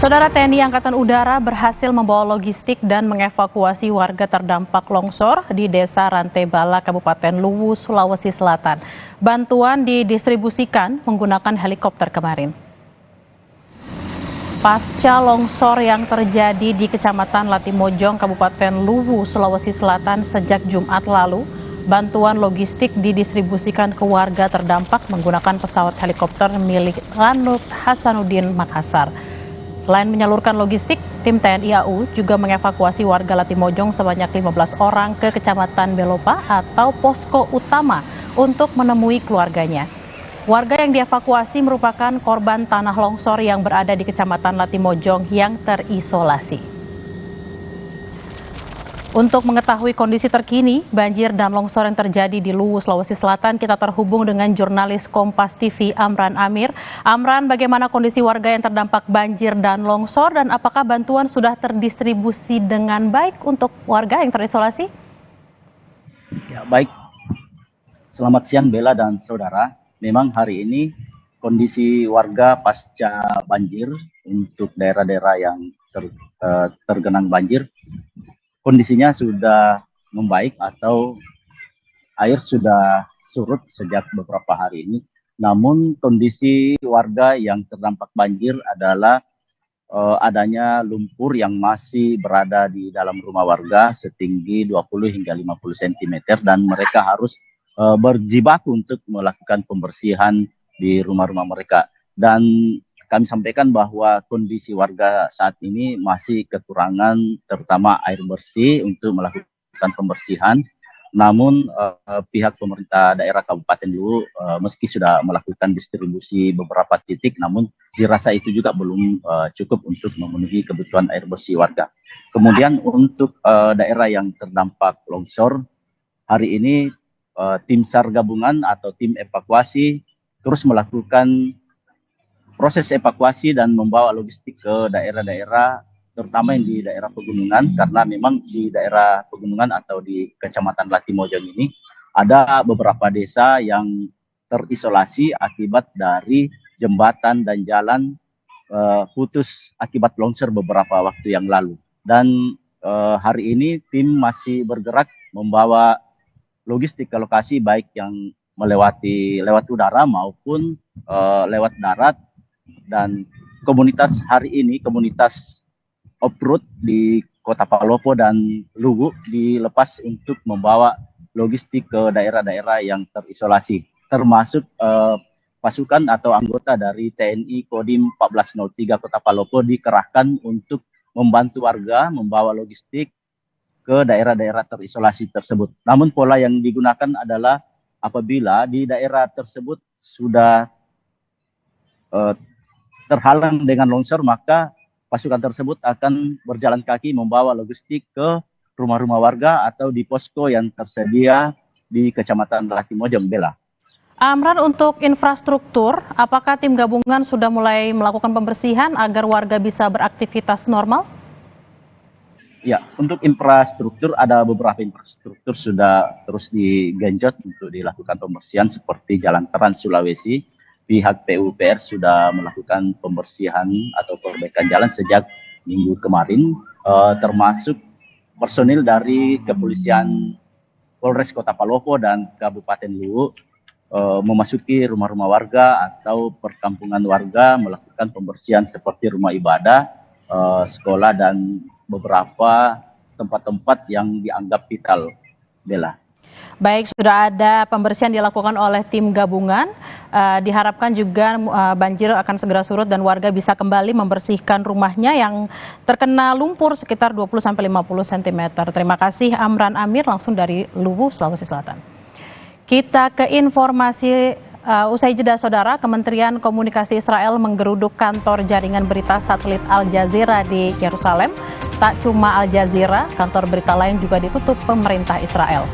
Saudara, TNI Angkatan Udara berhasil membawa logistik dan mengevakuasi warga terdampak longsor di Desa Rantebala, Kabupaten Luwu, Sulawesi Selatan. Bantuan didistribusikan menggunakan helikopter kemarin. Pasca longsor yang terjadi di Kecamatan Latimojong, Kabupaten Luwu, Sulawesi Selatan sejak Jumat lalu, bantuan logistik didistribusikan ke warga terdampak menggunakan pesawat helikopter milik Lanut Hasanuddin Makassar. Selain menyalurkan logistik, tim TNI AU juga mengevakuasi warga Latimojong sebanyak 15 orang ke Kecamatan Belopa atau posko utama untuk menemui keluarganya. Warga yang dievakuasi merupakan korban tanah longsor yang berada di Kecamatan Latimojong yang terisolasi. Untuk mengetahui kondisi terkini banjir dan longsor yang terjadi di Luwu, Sulawesi Selatan, kita terhubung dengan jurnalis Kompas TV Amran Amir. Amran, bagaimana kondisi warga yang terdampak banjir dan longsor dan apakah bantuan sudah terdistribusi dengan baik untuk warga yang terisolasi? Ya, baik. Selamat siang Bella dan saudara. Memang hari ini kondisi warga pasca banjir untuk daerah-daerah yang tergenang banjir, kondisinya sudah membaik atau air sudah surut sejak beberapa hari ini. Namun kondisi warga yang terdampak banjir adalah adanya lumpur yang masih berada di dalam rumah warga setinggi 20 hingga 50 cm dan mereka harus berjibaku untuk melakukan pembersihan di rumah-rumah mereka. Dan kami sampaikan bahwa kondisi warga saat ini masih kekurangan terutama air bersih untuk melakukan pembersihan. Namun pihak pemerintah daerah Kabupaten Luwu meski sudah melakukan distribusi beberapa titik, namun dirasa itu juga belum cukup untuk memenuhi kebutuhan air bersih warga. Kemudian untuk daerah yang terdampak longsor, hari ini tim SAR gabungan atau tim evakuasi terus melakukan proses evakuasi dan membawa logistik ke daerah-daerah terutama yang di daerah pegunungan, karena memang di daerah pegunungan atau di Kecamatan Latimojong ini ada beberapa desa yang terisolasi akibat dari jembatan dan jalan putus akibat longsor beberapa waktu yang lalu. Dan hari ini tim masih bergerak membawa logistik ke lokasi baik yang lewat udara maupun lewat darat. Dan komunitas hari ini, komunitas off-road di Kota Palopo dan Luwu dilepas untuk membawa logistik ke daerah-daerah yang terisolasi, termasuk pasukan atau anggota dari TNI Kodim 1403 Kota Palopo dikerahkan untuk membantu warga membawa logistik ke daerah-daerah terisolasi tersebut. Namun pola yang digunakan adalah apabila di daerah tersebut sudah terhalang dengan longsor, maka pasukan tersebut akan berjalan kaki membawa logistik ke rumah-rumah warga atau di posko yang tersedia di Kecamatan Latimojong, Bella. Amran, untuk infrastruktur, apakah tim gabungan sudah mulai melakukan pembersihan agar warga bisa beraktivitas normal? Ya, untuk infrastruktur ada beberapa infrastruktur sudah terus digenjot untuk dilakukan pembersihan seperti Jalan Trans Sulawesi. Pihak PUPR sudah melakukan pembersihan atau perbaikan jalan sejak minggu kemarin, termasuk personil dari Kepolisian Polres Kota Palopo dan Kabupaten Luwu memasuki rumah-rumah warga atau perkampungan warga melakukan pembersihan seperti rumah ibadah, sekolah dan beberapa tempat-tempat yang dianggap vital, Bella. Baik, sudah ada pembersihan dilakukan oleh tim gabungan. Diharapkan juga banjir akan segera surut dan warga bisa kembali membersihkan rumahnya yang terkena lumpur sekitar 20-50 cm. Terima kasih Amran Amir langsung dari Luwu, Sulawesi Selatan. Kita ke informasi usai jeda, saudara. Kementerian Komunikasi Israel menggeruduk kantor jaringan berita satelit Al Jazeera di Yerusalem. Tak cuma Al Jazeera, kantor berita lain juga ditutup pemerintah Israel.